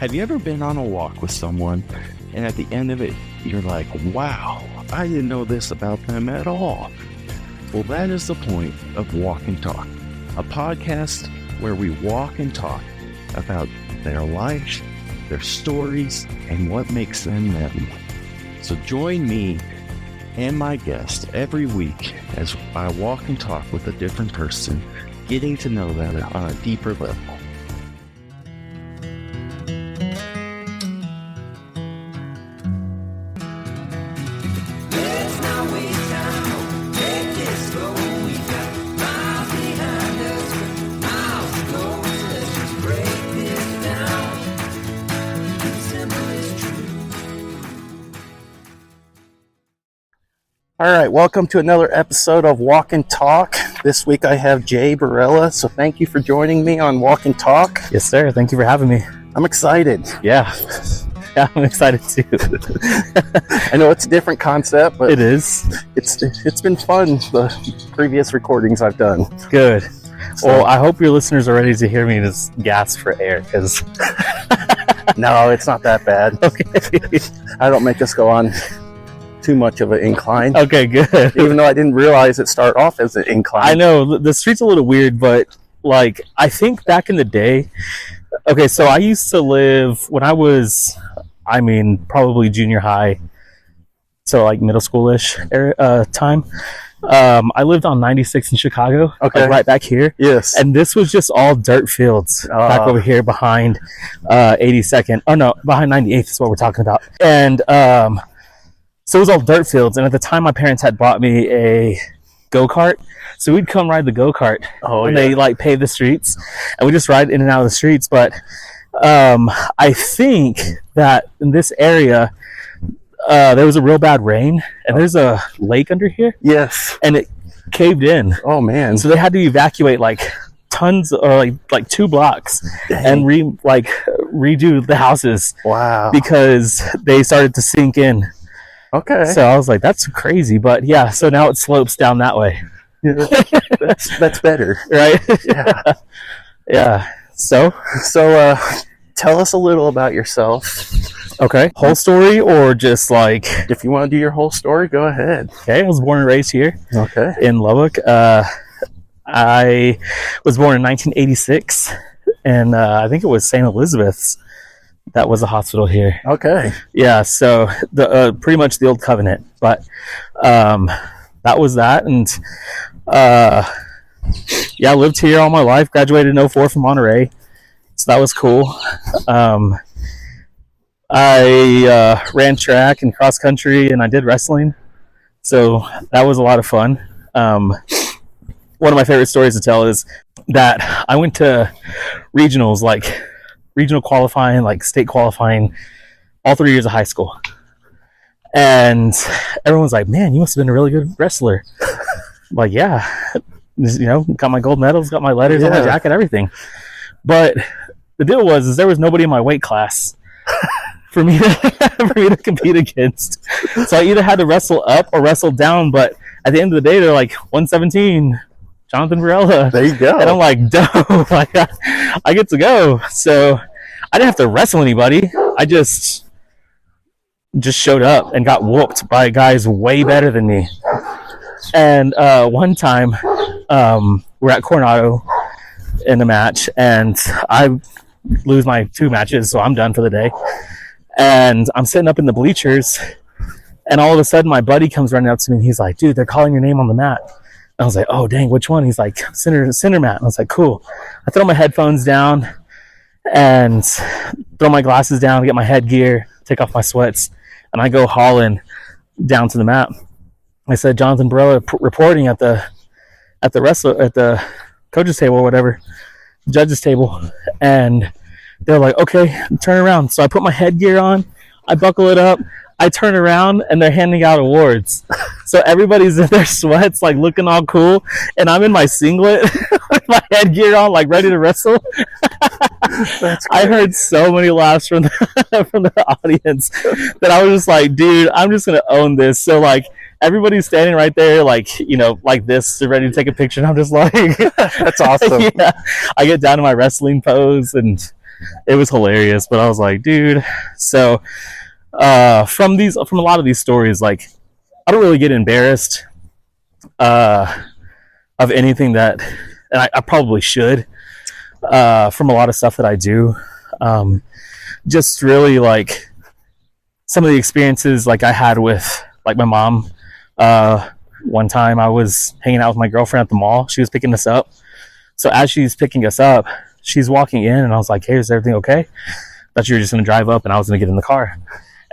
Have you ever been on a walk with someone and at the end of it, you're like, wow, I didn't know this about them at all? Well, that is the point of Walk and Talk, a podcast where we walk and talk about their lives, their stories, and what makes them them. So join me and my guest every week as I walk and talk with a different person, getting to know them on a deeper level. All right, welcome to another episode of Walk and Talk. This week I have Jay Barela, so thank you for joining me on Walk and Talk. Yes, sir. Thank you for having me. I'm excited. Yeah, I'm excited too. I know it's a different concept, but it is. It's been fun, the previous recordings I've done. Good. So, well, I hope your listeners are ready to hear me just gasp for air, because... No, it's not that bad. Okay. I don't make us go on too much of an incline. Okay, good. Even though I didn't realize it started off as an incline. I know, the street's a little weird, but like, I think back in the day, okay, so I used to live, when I was, probably junior high, so like middle schoolish time, I lived on 96 in Chicago, okay, like right back here. Yes. And this was just all dirt fields back over here behind 82nd. Oh no, behind 98th is what we're talking about. And so it was all dirt fields, and at the time my parents had bought me a go-kart, so we'd come ride the go-kart when they like pave the streets, and we just ride in and out of the streets. But I think that in this area there was a real bad rain, and there's a lake under here. Yes. And it caved in. Oh man. So they had to evacuate like tons, or like 2 blocks. Dang. And redo the houses. Wow. Because they started to sink in. Okay. So I was like, that's crazy. But yeah, so now it slopes down that way. Yeah, that's better. Right? Yeah. Yeah. So tell us a little about yourself. Okay. Whole story, or just like... If you want to do your whole story, go ahead. Okay. I was born and raised here. Okay. In Lubbock. I was born in 1986, and I think it was St. Elizabeth's. That was a hospital here. Okay. Yeah, so the pretty much the old Covenant, but that was that, and I lived here all my life. Graduated in 04 from Monterey, so that was cool. I ran track and cross country, and I did wrestling, so that was a lot of fun. One of my favorite stories to tell is that I went to regionals, like regional qualifying, like state qualifying, all 3 years of high school. And everyone's like, man, you must have been a really good wrestler. I'm like, yeah, got my gold medals, got my letters on my jacket, everything. But the deal was there was nobody in my weight class for me to compete against. So I either had to wrestle up or wrestle down, but at the end of the day, they're like 117, Jonathan Barela. There you go. And I'm like, dope, like, I get to go. So I didn't have to wrestle anybody. I just showed up and got whooped by guys way better than me. And one time, we're at Coronado in a match, and I lose my 2 matches, so I'm done for the day. And I'm sitting up in the bleachers, and all of a sudden my buddy comes running up to me, and he's like, dude, they're calling your name on the mat. I was like, oh, dang, which one? He's like, center mat. I was like, cool. I throw my headphones down and throw my glasses down, get my headgear, take off my sweats, and I go hauling down to the mat. I said, Jonathan Barela reporting at the coach's table or whatever, judge's table. And they're like, okay, turn around. So I put my headgear on, I buckle it up, I turn around, and they're handing out awards. So everybody's in their sweats, like looking all cool, and I'm in my singlet with my headgear on, like ready to wrestle. I heard so many laughs from the audience that I was just like, dude, I'm just gonna own this. So like everybody's standing right there, like, like this, ready to take a picture, and I'm just like, that's awesome. Yeah, I get down to my wrestling pose, and It was hilarious, but I was like, dude. So from a lot of these stories, like I don't really get embarrassed of anything that, and I probably should, from a lot of stuff that I do. Just really like some of the experiences like I had with like my mom. One time I was hanging out with my girlfriend at the mall. She was picking us up. So as she's picking us up, she's walking in and I was like, hey, is everything okay? Thought you were just going to drive up and I was going to get in the car.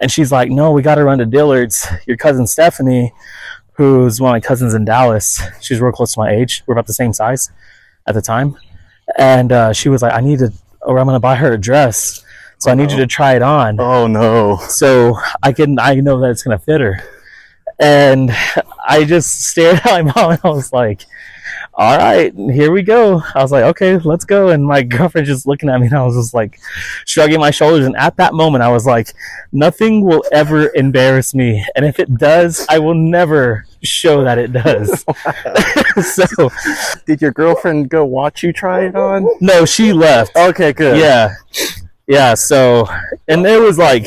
And she's like, no, we got to run to Dillard's. Your cousin Stephanie, who's one of my cousins in Dallas, she's real close to my age. We're about the same size at the time. And she was like, I'm going to buy her a dress. So I need you to try it on. Oh no. So I know that it's going to fit her. And I just stared at my mom and I was like, all right, here we go. I was like, okay, let's go. And my girlfriend just looking at me and I was just like shrugging my shoulders. And at that moment, I was like, nothing will ever embarrass me. And if it does, I will never show that it does. So, did your girlfriend go watch you try it on? No, she left. Okay, good. Yeah. So, and it was like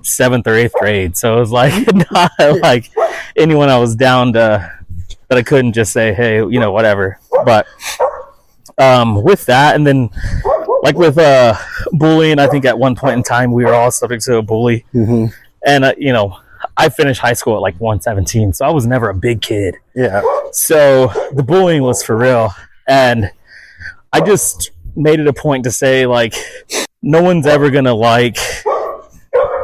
7th or 8th grade. So it was like not like anyone I was down to, that I couldn't just say, hey, whatever. But with that, and then like with bullying, I think at one point in time we were all subject to a bully. Mm-hmm. And I finished high school at like 117, so I was never a big kid. Yeah. So the bullying was for real, and I just made it a point to say like, no one's ever gonna like.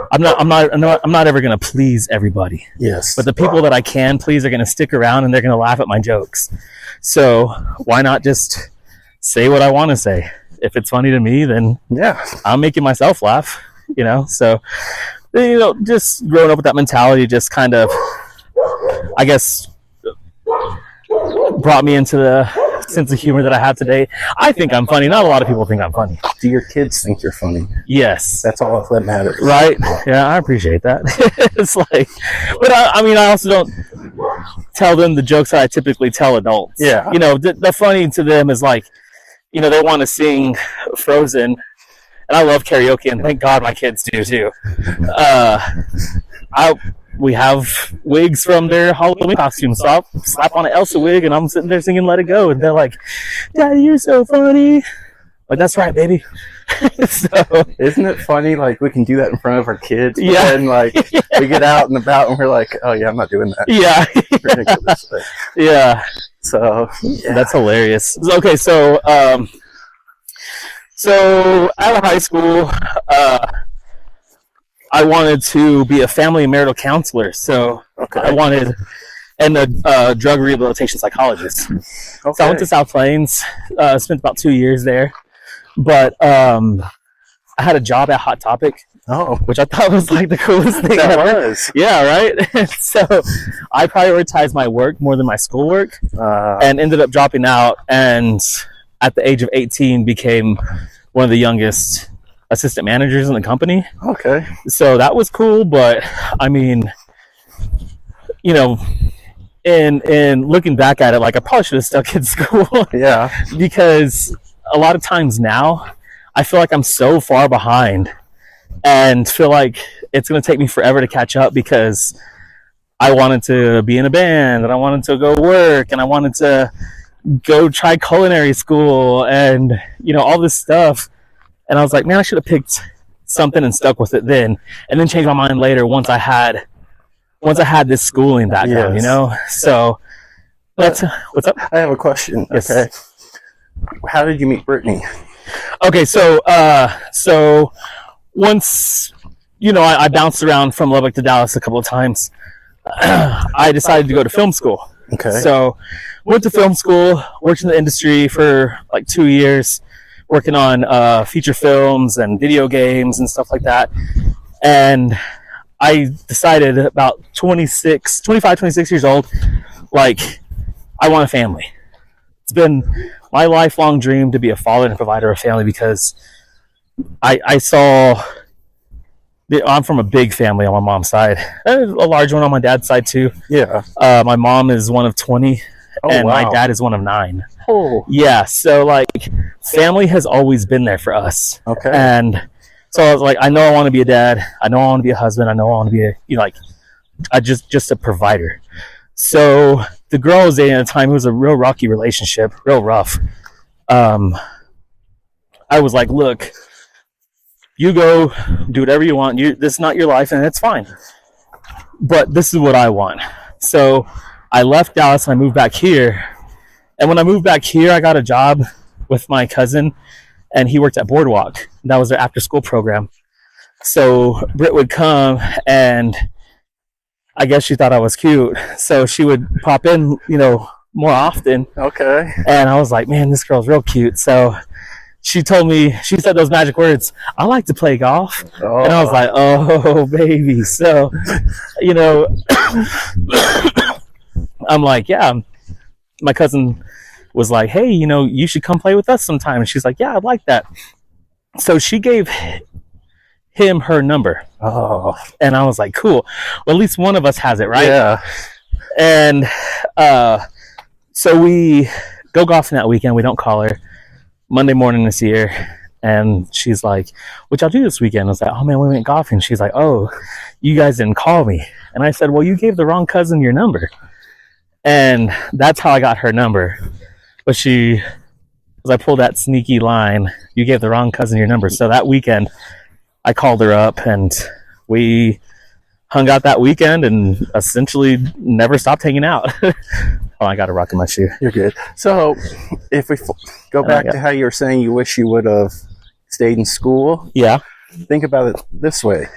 I'm not ever gonna please everybody. Yes. But the people that I can please are gonna stick around and they're gonna laugh at my jokes. So why not just say what I want to say? If it's funny to me, then yeah, I'm making myself laugh. So just growing up with that mentality just kind of, I guess, brought me into the sense of humor that I have today. I think I'm funny. Not a lot of people think I'm funny. Do your kids think you're funny? Yes. That's all that matters. Right? Yeah, I appreciate that. It's like, but I also don't tell them the jokes that I typically tell adults. Yeah. The funny to them is like, they want to sing Frozen, and I love karaoke, and thank God my kids do too. We have wigs from their Halloween costumes, so I'll slap on an Elsa wig and I'm sitting there singing Let It Go, and they're like, Daddy, you're so funny. Like, that's right, baby. So, isn't it funny, like, we can do that in front of our kids, yeah, and like we get out and about and we're like, oh yeah, I'm not doing that. Yeah. Ridiculous. Yeah. So yeah. That's hilarious. Okay, so out of high school, I wanted to be a family and marital counselor. So okay. and a drug rehabilitation psychologist. Okay. So I went to South Plains, spent about 2 years there. But I had a job at Hot Topic, which I thought was like the coolest thing ever. Was. Yeah, right? So I prioritized my work more than my schoolwork, and ended up dropping out, and at the age of 18 became one of the youngest assistant managers in the company. Okay. So that was cool, but I mean, in looking back at it, like I probably should have stuck in school. Yeah. Because a lot of times now, I feel like I'm so far behind and feel like it's going to take me forever to catch up, because I wanted to be in a band and I wanted to go work and I wanted to go try culinary school and, all this stuff. And I was like, man, I should have picked something and stuck with it then, and then changed my mind later once I had this schooling background, Yes. So that's what's up. I have a question. Yes. Okay. How did you meet Brittany? Okay, so once I bounced around from Lubbock to Dallas a couple of times, I decided to go to film school. Okay. So went to film school, worked in the industry for like 2 years, working on feature films and video games and stuff like that. And I decided about 25, 26 years old, like, I want a family. It's been my lifelong dream to be a father and provider of family, because I saw, I'm from a big family on my mom's side, a large one on my dad's side too. Yeah. My mom is one of 20, and my dad is one of 9. Oh. Yeah, so like family has always been there for us. Okay. And so I was like, I know I want to be a dad. I know I want to be a husband. I know I want to be just a provider. So the girl I was dating at the time, it was a real rocky relationship, real rough. I was like, look, you go do whatever you want. This is not your life, and it's fine. But this is what I want. So I left Dallas and I moved back here. And when I moved back here, I got a job with my cousin, and he worked at Boardwalk. That was their after-school program. So Britt would come, and I guess she thought I was cute. So she would pop in, more often. Okay. And I was like, man, this girl's real cute. So she said those magic words, I like to play golf. Oh. And I was like, oh, baby. So, I'm like, yeah. My cousin was like, hey, you should come play with us sometime. And she's like, yeah, I'd like that. So she gave him her number. Oh. And I was like, cool. Well, at least one of us has it, right? Yeah. And so we go golfing that weekend. We don't call her. Monday morning this year, and she's like, what y'all do this weekend? I was like, oh man, we went golfing. She's like, oh, you guys didn't call me. And I said, well, you gave the wrong cousin your number. And that's how I got her number. But as I pulled that sneaky line, you gave the wrong cousin your number. So that weekend I called her up, and we hung out that weekend and essentially never stopped hanging out. Oh, I got a rock in my shoe. You're good. So if we go back to how you were saying you wish you would have stayed in school. Yeah. Think about it this way.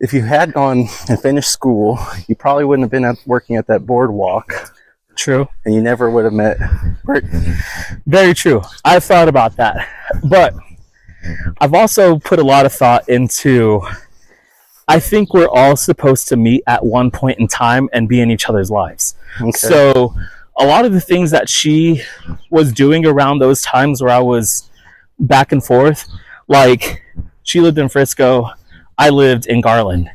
If you had gone and finished school, you probably wouldn't have been working at that Boardwalk. True. And you never would have met Britt. Very true. I've thought about that. But I've also put a lot of thought into, I think we're all supposed to meet at one point in time and be in each other's lives. Okay. So a lot of the things that she was doing around those times where I was back and forth, like she lived in Frisco, I lived in Garland.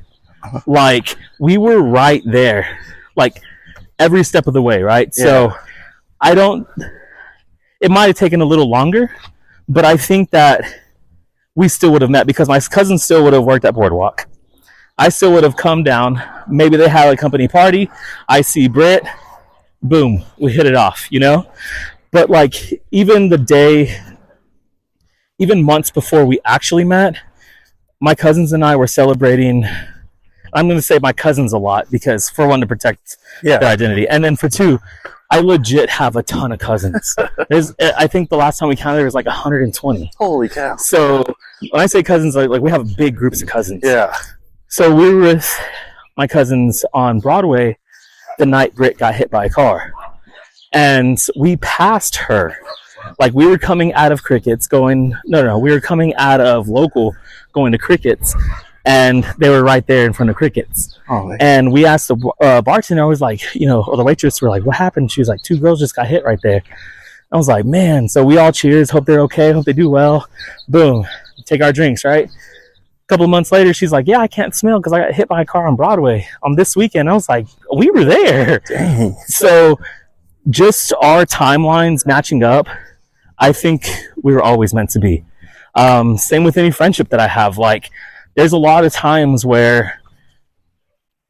Like we were right there, like every step of the way, right? Yeah. So it might have taken a little longer, but I think that we still would have met because my cousin still would have worked at Boardwalk. I still would have come down. Maybe they had a company party. I see Britt. Boom. We hit it off, But like even months before we actually met, my cousins and I were celebrating. I'm going to say my cousins a lot because for one, to protect their identity. And then for two, I legit have a ton of cousins. I think the last time we counted, there was like 120. Holy cow. So when I say cousins, like we have big groups of cousins. Yeah. So we were with my cousins on Broadway the night Britt got hit by a car. And we passed her. Like we were coming out of Crickets we were coming out of local going to Crickets. And they were right there in front of Crickets. Oh, and we asked the bartender, I was like, or the waitress were like, what happened? She was like, 2 girls just got hit right there. I was like, man. So we all cheers, hope they're okay, hope they do well. Boom, take our drinks, right? A couple of months later, she's like, yeah, I can't smell because I got hit by a car on Broadway on this weekend. I was like, we were there. Dang. So just our timelines matching up, I think we were always meant to be. Same with any friendship that I have. Like, there's a lot of times where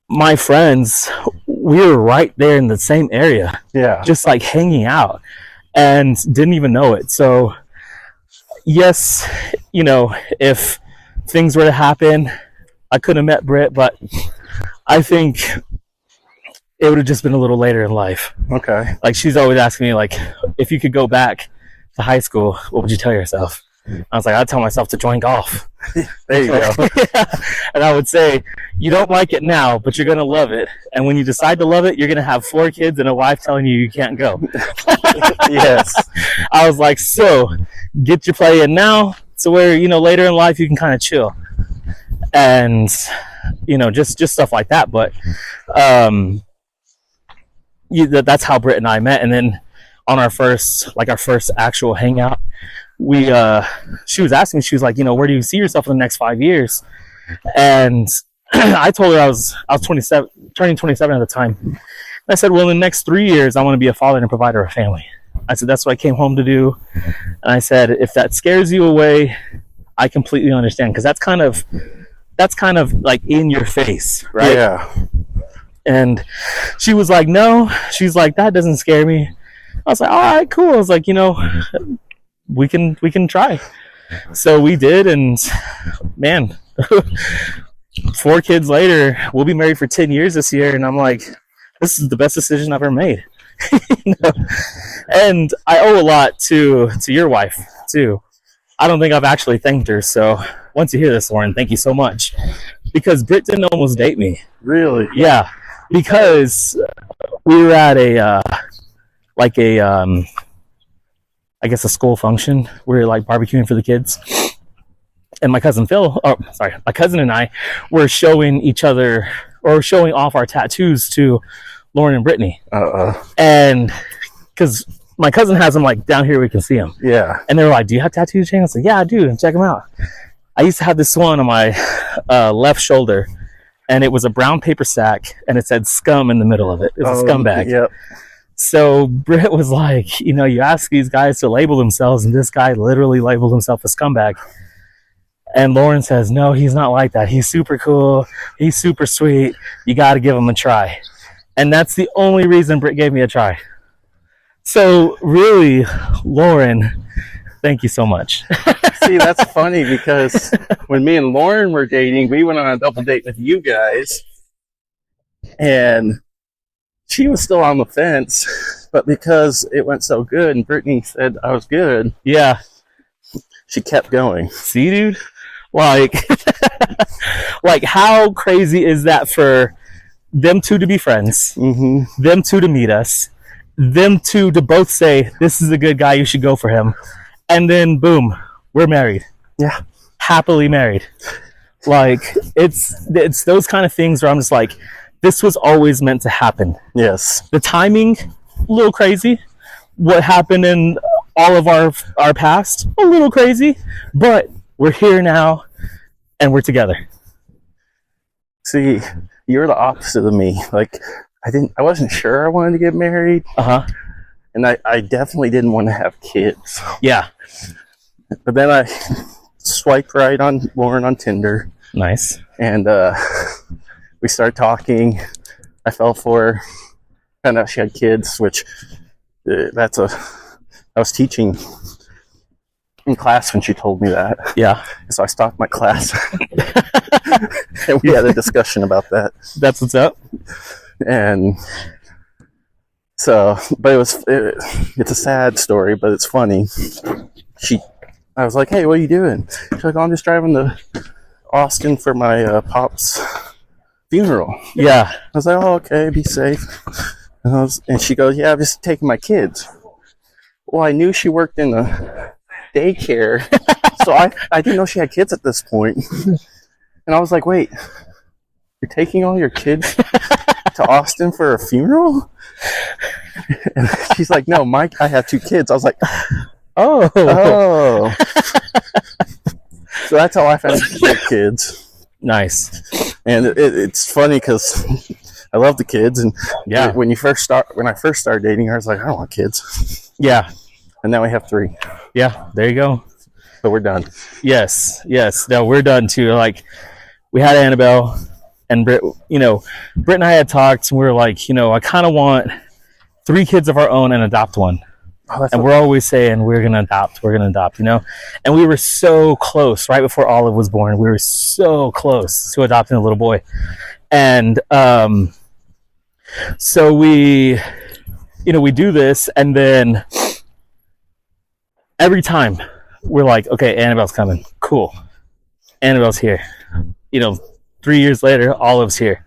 my friends, we were right there in the same area. Yeah. Just like hanging out and didn't even know it. So yes, if things were to happen, I could have met Britt, but I think it would have just been a little later in life. Okay. Like she's always asking me, like, if you could go back to high school, what would you tell yourself? I was like, I'd tell myself to join golf. There you go. Yeah. And I would say, you don't like it now, but you're going to love it. And when you decide to love it, you're going to have 4 kids and a wife telling you can't go. Yes. I was like, so get your play in now to where, later in life you can kind of chill. And, just stuff like that. But that's how Britt and I met. And then on our first actual hangout, she was asking, she was like, where do you see yourself in the next 5 years? And I told her I was 27, turning 27 at the time. I said, well, in the next 3 years, I want to be a father and a provider of a family. I said, that's what I came home to do. And I said, if that scares you away, I completely understand. Because that's kind of like in your face, right? Yeah. And she was like, no. She's like, that doesn't scare me. I was like, all right, cool. I was like, we can try. So we did, and man, 4 kids later, we'll be married for 10 years this year, and I'm like, this is the best decision I've ever made. And I owe a lot to your wife too. I don't think I've actually thanked her. So once you hear this, Lauren, thank you so much, because Britt didn't almost date me. Really? Yeah, because we were at I guess a school function. We were like barbecuing for the kids, and my cousin and I were showing each other, or showing off our tattoos to Lauren and Brittany. And because my cousin has them like down here, we can see them. Yeah. And they were like, do you have tattoos, Shane? I was like, yeah, I do. Check them out. I used to have this one on my left shoulder, and it was a brown paper sack, and it said scum in the middle of it. It was a scumbag. Yep. So Britt was like, you ask these guys to label themselves, and this guy literally labeled himself a scumbag. And Lauren says, no, he's not like that. He's super cool. He's super sweet. You got to give him a try. And that's the only reason Britt gave me a try. So really, Lauren, thank you so much. See, that's funny, because when me and Lauren were dating, we went on a double date with you guys, and she was still on the fence, but because it went so good and Brittany said I was good, yeah, she kept going. See, dude? Like, like how crazy is that for them two to be friends, them two to meet us, them two to both say, this is a good guy, you should go for him. And then, boom, we're married. Yeah. Happily married. Like, it's those kind of things where I'm just like, this was always meant to happen. Yes. The timing, a little crazy. What happened in all of our past, a little crazy. But we're here now, and we're together. See, you're the opposite of me. Like, I wasn't sure I wanted to get married. And I definitely didn't want to have kids. Yeah. But then I swiped right on Lauren on Tinder. Nice. And we started talking. I fell for her. Found out she had kids, which I was teaching in class when she told me that. Yeah. So I stopped my class. And we had a discussion about that. That's what's up. And so, but it's a sad story, but it's funny. I was like, hey, what are you doing? She's like, oh, I'm just driving to Austin for my pop's funeral. Yeah. I was like, oh, okay, be safe. And she goes, yeah, I'm just taking my kids. Well, I knew she worked in a daycare, so I didn't know she had kids at this point. And I was like, wait, you're taking all your kids to Austin for a funeral? And she's like, no, Mike, I have 2 kids. I was like, oh. So that's how I found out she had kids. Nice. And it's funny because I love the kids, and yeah, when I first started dating her, I was like, I don't want kids. Yeah. And now we have 3. Yeah, there you go. So we're done. Yes. No, we're done too. Like, we had Annabelle, and Britt, Britt and I had talked, and we were like, I kind of want 3 kids of our own and adopt one. And we're always saying we're gonna adopt, and we were so close right before Olive was born. We were so close to adopting a little boy, and so we do this, and then every time we're like, okay, Annabelle's coming, cool, Annabelle's here. 3 years later, Olive's here.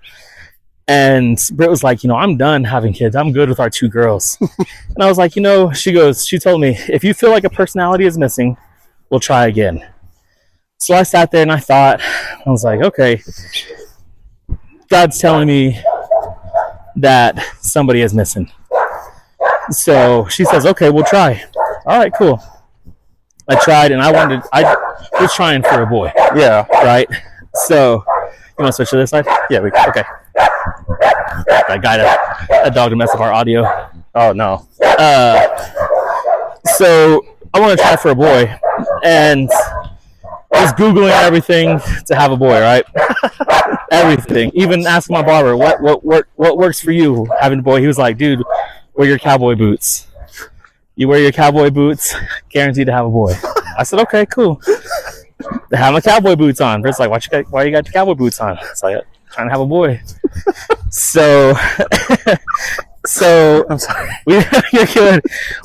And Britt was like, I'm done having kids. I'm good with our 2 girls. And I was like, she told me, if you feel like a personality is missing, we'll try again. So I sat there and I thought, I was like, okay, God's telling me that somebody is missing. So she says, okay, we'll try. All right, cool. I tried, and I was trying for a boy. Yeah. Right? So, you want to switch to this side? Yeah, we can. Okay. I got it. That dog to mess up our audio. Oh no. So I want to try for a boy, and I was Googling everything to have a boy, right? Everything. Even asking my barber, what works for you having a boy? He was like, dude, wear your cowboy boots. You wear your cowboy boots, guaranteed to have a boy. I said, okay, cool. I have my cowboy boots on. But it's like, why you got your cowboy boots on? It's like, trying to have a boy. So I'm sorry. You're good.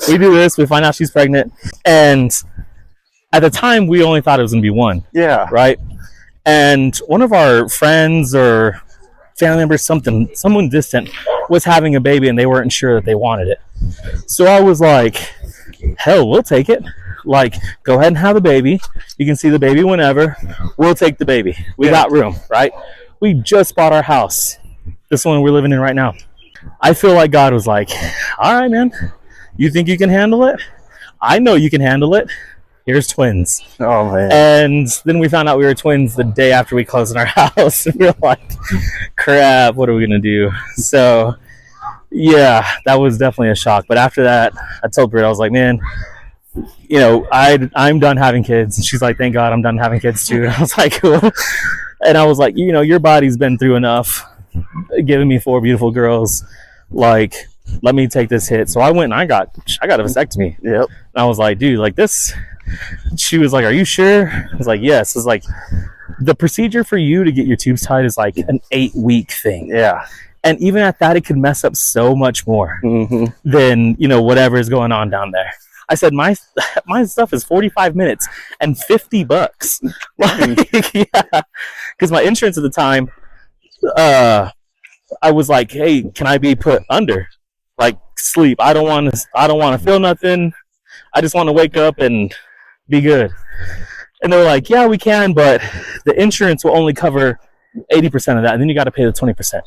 We do this. We find out she's pregnant, and at the time we only thought it was gonna be one. Yeah. Right. And one of our friends or family members, someone distant, was having a baby, and they weren't sure that they wanted it. So I was like, hell, we'll take it. Like, go ahead and have the baby. You can see the baby whenever. We'll take the baby. We got room, right? We just bought our house. This one we're living in right now. I feel like God was like, all right, man, you think you can handle it? I know you can handle it. Here's twins. Oh, man. And then we found out we were twins the day after we closed on our house. And we were like, crap, what are we going to do? So, yeah, that was definitely a shock. But after that, I told Britt, I was like, man, you know, I'm done having kids. And she's like, thank God I'm done having kids too. And I was like, cool. And I was like, you know, your body's been through enough, giving me 4 beautiful girls. Like, let me take this hit. So I went and I got a vasectomy. Yep. And I was like, dude, like this. She was like, are you sure? I was like, yes. It's like, the procedure for you to get your tubes tied is like an 8-week thing. Yeah. And even at that, it could mess up so much more than, you know, whatever is going on down there. I said, my stuff is 45 minutes and $50. Like, yeah. Because my insurance at the time, I was like, hey, can I be put under? Like, sleep. I don't want to feel nothing. I just want to wake up and be good. And they were like, yeah, we can, but the insurance will only cover 80% of that, and then you got to pay the 20%.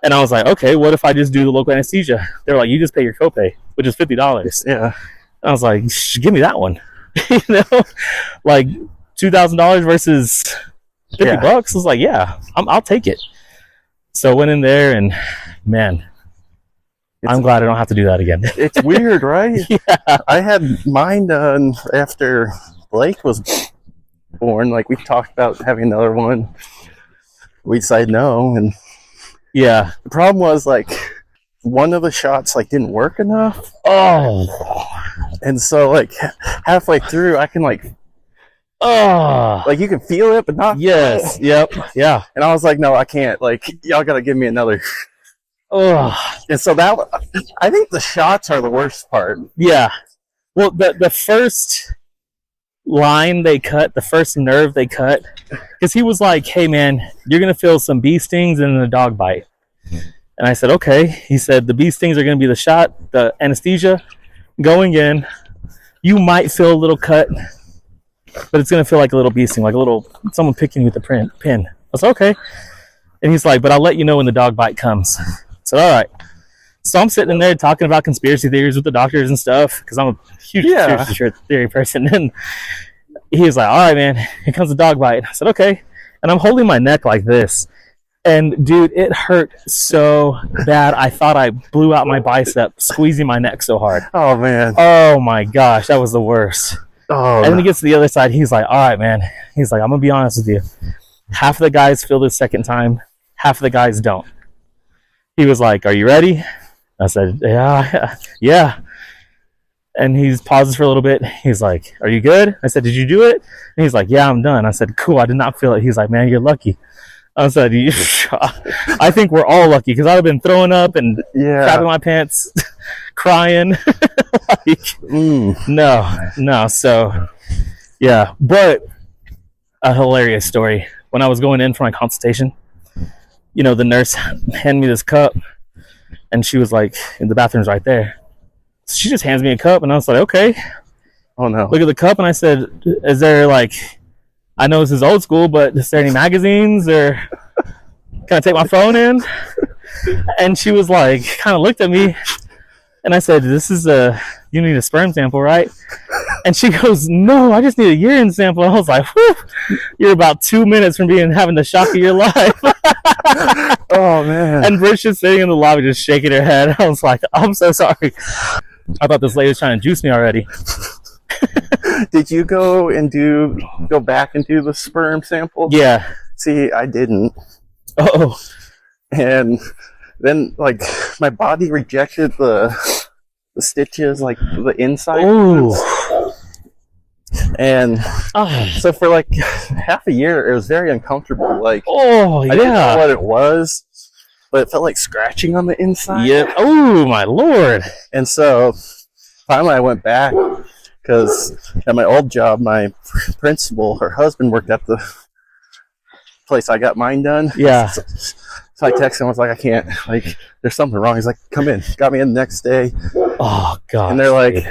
And I was like, okay, what if I just do the local anesthesia? They're like, you just pay your copay, which is $50. Yeah. I was like, give me that one. You know, like $2,000 versus $50. I was like, yeah, I'll take it. So I went in there, and man, I'm glad I don't have to do that again. It's weird, right? Yeah. I had mine done after Blake was born. Like, we talked about having another one. We decided no, and Yeah. the problem was, like, one of the shots, like, didn't work enough. Oh. And so, like, halfway through, I can, like, you can feel it, but not. Yes. Yep. Yeah. And I was like, no, I can't. Like, y'all got to give me another. Oh. And so I think the shots are the worst part. Yeah. Well, the first line they cut, the first nerve they cut, because he was like, hey, man, you're going to feel some bee stings and a dog bite. And I said, okay. He said, the bee stings are going to be the shot, the anesthesia going in. You might feel a little cut, but it's going to feel like a little bee sting, like a little someone picking you with a pin. I was okay. And he's like, but I'll let you know when the dog bite comes. So, all right. So I'm sitting in there talking about conspiracy theories with the doctors and stuff, because I'm a huge conspiracy theory person. And he was like, all right, man, here comes the dog bite. I said, okay. And I'm holding my neck like this. And, dude, it hurt so bad. I thought I blew out my bicep, squeezing my neck so hard. Oh, man. Oh, my gosh. That was the worst. Oh, and then he gets to the other side. He's like, all right, man. He's like, I'm going to be honest with you. Half of the guys feel the second time. Half of the guys don't. He was like, are you ready? I said, yeah. And he pauses for a little bit. He's like, are you good? I said, did you do it? And he's like, yeah, I'm done. I said, cool, I did not feel it. He's like, man, you're lucky. I said, I think we're all lucky, because I'd have been throwing up and crapping my pants, crying. No. So, yeah. But a hilarious story. When I was going in for my consultation, you know, the nurse handed me this cup, and she was like, the bathroom's right there. So she just hands me a cup, and I was like, okay. Oh, no. Look at the cup, and I said, is there, like, I know this is old school, but is there any magazines, or can I take my phone in? And she was like, kind of looked at me, and I said, you need a sperm sample, right? And she goes, no, I just need a urine sample. I was like, whew, you're about 2 minutes from having the shock of your life. Oh man. And Brid's just sitting in the lobby, just shaking her head. I was like, I'm so sorry. I thought this lady was trying to juice me already. Did you go back and do the sperm sample? Yeah. See, I didn't. Oh. And then, like, my body rejected the stitches, like the inside. Ooh. And Oh. so for like half a year, it was very uncomfortable. Like, Oh, I didn't know yeah. what it was, but it felt like scratching on the inside. Yep. Oh, my Lord. And so finally I went back because at my old job, my principal, her husband, worked at the place I got mine done. Yeah. So I texted him, I was like, I can't, like, there's something wrong. He's like, come in. Got me in the next day. Oh, God. And they're like,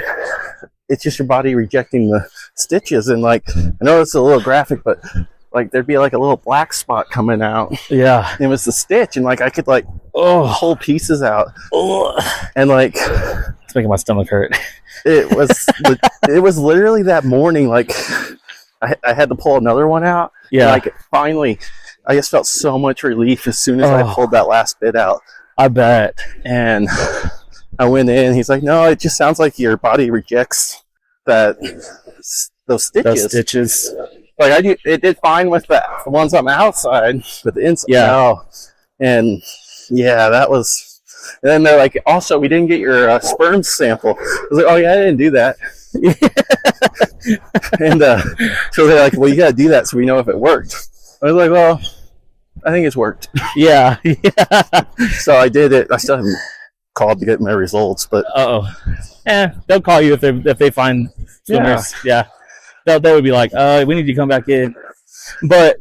it's just your body rejecting the stitches. And like, I know it's a little graphic, but like there'd be like a little black spot coming out. Yeah. And it was the stitch. And like, I could like pull pieces out. Oh. And like, It's making my stomach hurt. it was literally that morning. Like I had to pull another one out. Yeah. And like finally, I just felt so much relief as soon as I pulled that last bit out. I bet. And I went in. He's like, "No, it just sounds like your body rejects those stitches." Those stitches. Like it did fine with the ones on the outside, but the inside, no. And yeah, that was. And then they're like, "Also, we didn't get your sperm sample." I was like, "Oh yeah, I didn't do that." And so they're like, "Well, you got to do that so we know if it worked." I was like, "Well, I think it's worked." Yeah. So I did it. I still haven't called to get my results, but they'll call you if they find tumors. Yeah. They would be like, we need you to come back in. But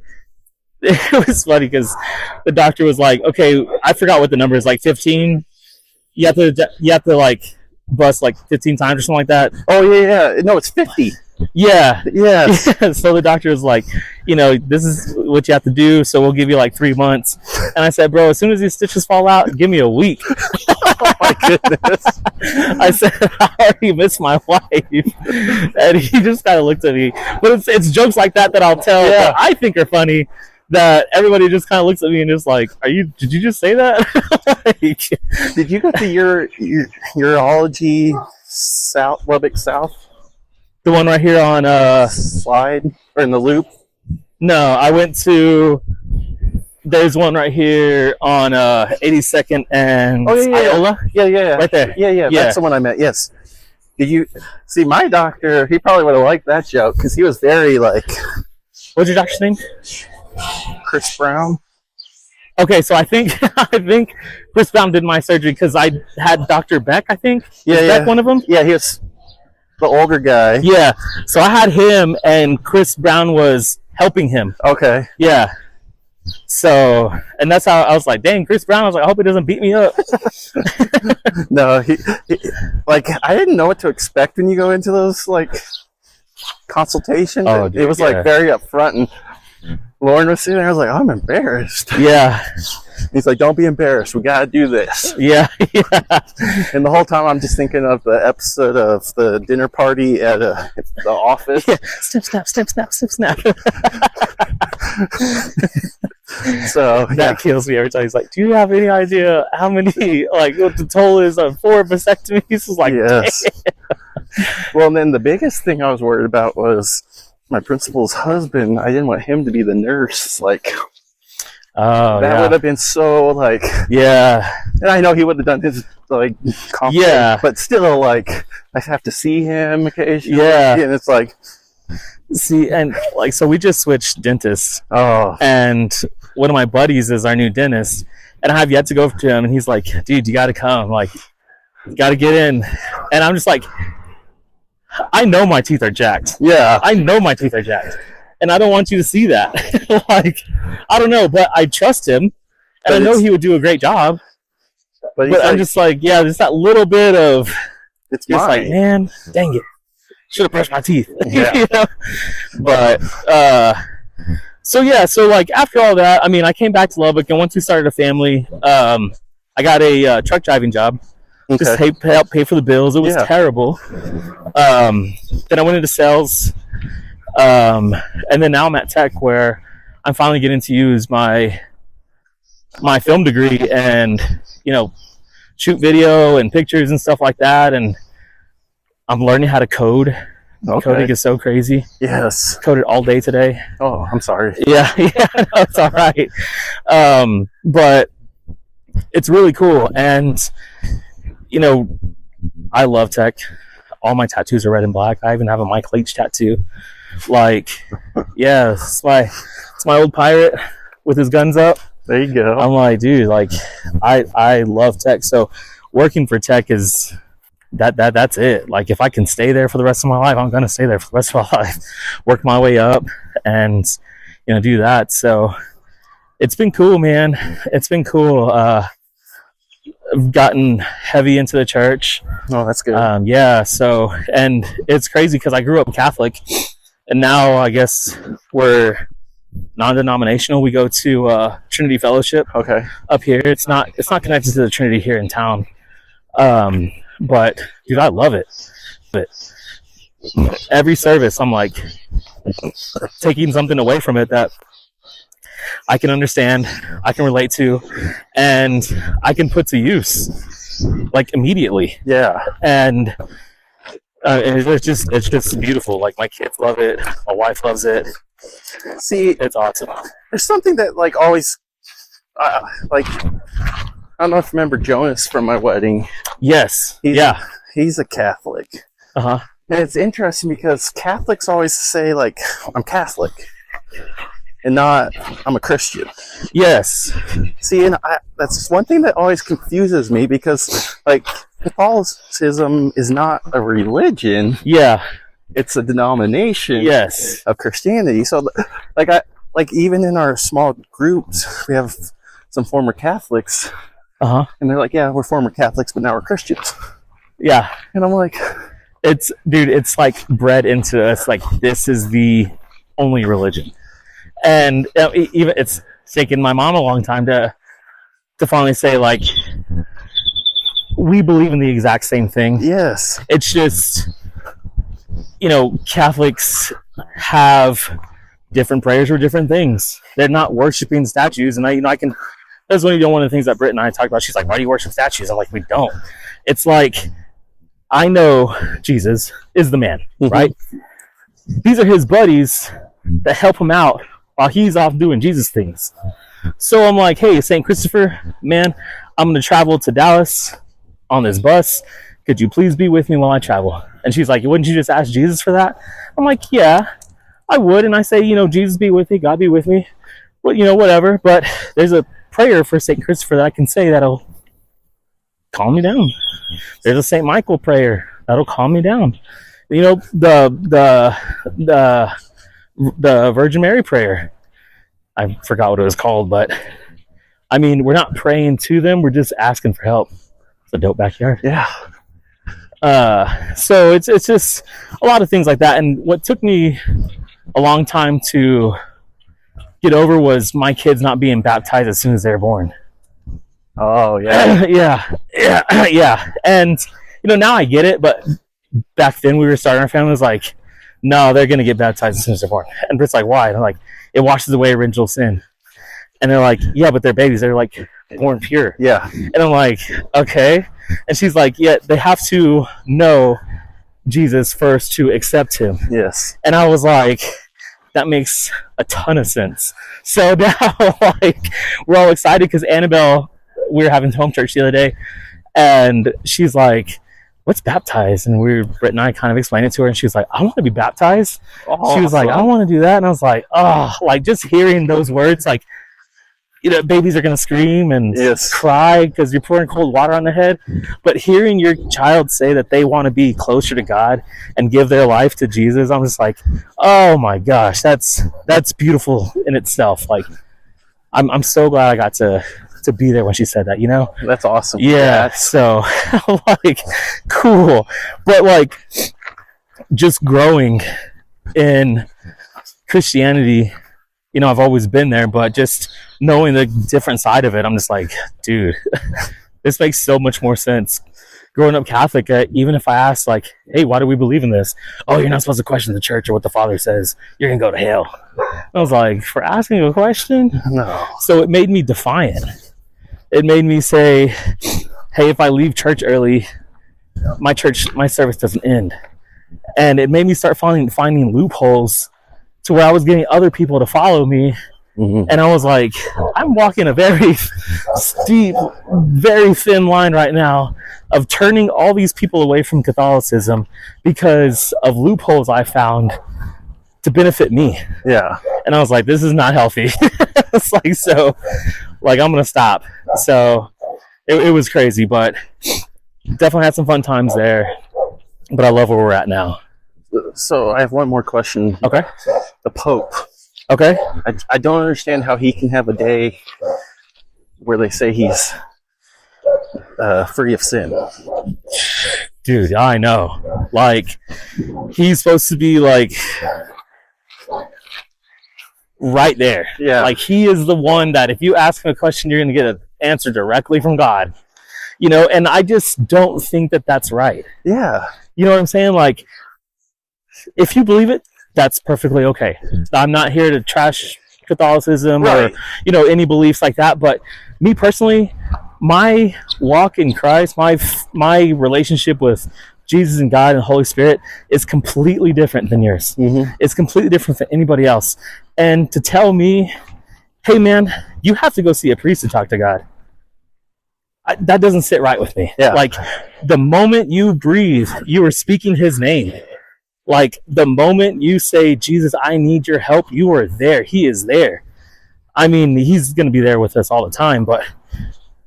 it was funny because the doctor was like, okay, I forgot what the number is, like 15. You have to like bust like 15 times or something like that. Oh yeah. No, it's 50. Yeah. Yes. So the doctor was like, this is what you have to do, so we'll give you like 3 months. And I said, bro, as soon as these stitches fall out, give me a week. Oh my goodness. I said, I already miss my wife. And he just kind of looked at me. But it's jokes like that I'll tell that I think are funny, that everybody just kind of looks at me and is like, did you just say that? Did you go to your urology Lubbock South? The one right here on Slide or in the Loop? No, I went to. There's one right here on 82nd and Iola. Yeah. Right there. Yeah. That's the one I met. Yes. Did you see my doctor? He probably would have liked that joke because he was very like. What's your doctor's name? Chris Brown. Okay, so I think Chris Brown did my surgery because I had Dr. Beck. I think. Yeah. Beck one of them? Yeah, he was the older guy. Yeah. So I had him, and Chris Brown was helping him. Okay. Yeah. So, and that's how I was like, dang, Chris Brown. I was like, I hope he doesn't beat me up. No, he like, I didn't know what to expect when you go into those like consultations. Oh, dude, it was like very upfront, and Lauren was sitting there. I was like, I'm embarrassed. Yeah. He's like, don't be embarrassed. We got to do this. Yeah. And the whole time I'm just thinking of the episode of the dinner party at the office. Yeah. Snip. So that kills me every time. He's like, do you have any idea how many, like, what the toll is on 4 vasectomies? It's like, yes. Well, and then the biggest thing I was worried about was my principal's husband. I didn't want him to be the nurse. Like, that would have been so like, and I know he would have done his like, but still, like, I have to see him occasionally. And it's like, see, and like, so we just switched dentists. Oh, and one of my buddies is our new dentist, and I have yet to go to him, and he's like, dude, you got to come, like, you got to get in. And I'm just like, I know my teeth are jacked. Yeah, I know my teeth are jacked, and I don't want you to see that. Like, I don't know, but I trust him, and I know he would do a great job. But I'm just like, there's that little bit of, it's just mine. like, man, dang it, should have brushed my teeth. Yeah. But so like after all that, I mean, I came back to Lubbock, and once we started a family, I got a truck driving job. Just help pay for the bills. It was terrible. Then I went into sales, and then now I'm at tech, where I'm finally getting to use my my film degree and, shoot video and pictures and stuff like that. And I'm learning how to code. Okay. Coding is so crazy. Yes. Coded all day today. Oh, I'm sorry. Yeah, no, it's all right. But it's really cool. And, I love tech. All my tattoos are red and black. I even have a Mike Leach tattoo. Like, yeah, it's my old pirate with his guns up. There you go. I'm like, dude, like, I love tech. So working for tech is that's it. Like, if I can stay there for the rest of my life, I'm gonna stay there for the rest of my life. Work my way up and do that. So it's been cool, man. It's been cool. I've gotten heavy into the church. Oh, that's good. Yeah. So, and it's crazy because I grew up Catholic, and now I guess we're non-denominational. We go to Trinity Fellowship. Okay. Up here, it's not connected to the Trinity here in town. But dude, I love it. But every service, I'm like taking something away from it that I can understand, I can relate to, and I can put to use, like, immediately. Yeah. And it's just beautiful. Like, my kids love it, my wife loves it. See, it's awesome. There's something that like always, like, I don't know if you remember Jonas from my wedding. Yes. He's a Catholic. Uh-huh. And it's interesting because Catholics always say, like, I'm Catholic and not I'm a Christian. Yes. See, and that's one thing that always confuses me because, like, Catholicism is not a religion. Yeah. It's a denomination. Yes. Of Christianity. So, like even in our small groups, we have some former Catholics. Uh-huh. And they're like, yeah, we're former Catholics, but now we're Christians. Yeah. And I'm like, it's like bred into us. Like, this is the only religion. And even it's taken my mom a long time to finally say, like, we believe in the exact same thing. Yes. It's just, Catholics have different prayers for different things. They're not worshiping statues. And I can, that's one of the things that Britt and I talked about. She's like, why do you worship statues? I'm like, we don't. It's like, I know Jesus is the man, right? These are his buddies that help him out while he's off doing Jesus things. So I'm like, hey, St. Christopher, man, I'm going to travel to Dallas on this bus. Could you please be with me while I travel? And she's like, wouldn't you just ask Jesus for that? I'm like, yeah, I would. And I say, Jesus be with me, God be with me. Well, whatever. But there's a prayer for St. Christopher that I can say that'll calm me down. There's a St. Michael prayer that'll calm me down. The Virgin Mary prayer. I forgot what it was called, but I mean, we're not praying to them. We're just asking for help. It's a dope backyard. Yeah. So it's just a lot of things like that. And what took me a long time to get over was my kids not being baptized as soon as they were born. Oh yeah. yeah. And now I get it, but back then we were starting our family, was like, no, they're gonna get baptized as soon as they're born. And Britt's like, why? And I'm like, it washes away original sin. And they're like, yeah, but they're babies. They're like born pure. Yeah. And I'm like, okay. And she's like, yeah, they have to know Jesus first to accept him. Yes. And I was like, that makes a ton of sense. So now, like, we're all excited because Annabelle, we were having home church the other day, and she's like, what's baptized? And Britt and I kind of explained it to her, and she was like, I want to be baptized. She was like, I want to do that. And I was like, oh, like, just hearing those words, like, babies are going to scream and cry because you're pouring cold water on their head. But hearing your child say that they want to be closer to God and give their life to Jesus, I'm just like, oh my gosh, that's beautiful in itself. Like, I'm so glad I got to be there when she said that, That's awesome. Yeah. So, like, cool. But, like, just growing in Christianity, I've always been there, but just knowing the different side of it, I'm just like, dude, this makes so much more sense. Growing up Catholic, even if I ask, like, hey, why do we believe in this? Oh, you're not supposed to question the church or what the Father says. You're going to go to hell. I was like, for asking a question? No. So it made me defiant. It made me say, hey, if I leave church early, my service doesn't end. And it made me start finding loopholes to where I was getting other people to follow me. And I was like, I'm walking a very steep, very thin line right now of turning all these people away from Catholicism because of loopholes I found to benefit me. Yeah. And I was like, this is not healthy. It's like, so, like, I'm going to stop. So it was crazy, but definitely had some fun times there. But I love where we're at now. So I have one more question. Okay. The Pope. Okay. I don't understand how he can have a day where they say he's free of sin. Dude, I know. Like, he's supposed to be, like, right there. Yeah. Like, he is the one that if you ask him a question, you're going to get an answer directly from God. You know, and I just don't think that that's right. Yeah. You know what I'm saying? Like, if you believe it, that's perfectly okay. I'm not here to trash Catholicism right. or, you know, any beliefs like that. But me personally, my walk in Christ, my relationship with Jesus and God and the Holy Spirit is completely different than yours. It's completely different than anybody else. And to tell me, hey, man, you have to go see a priest to talk to God. That doesn't sit right with me. Yeah. Like, the moment you breathe, you are speaking his name. Like, the moment you say, Jesus, I need your help, you are there. He is there. I mean, he's going to be there with us all the time, but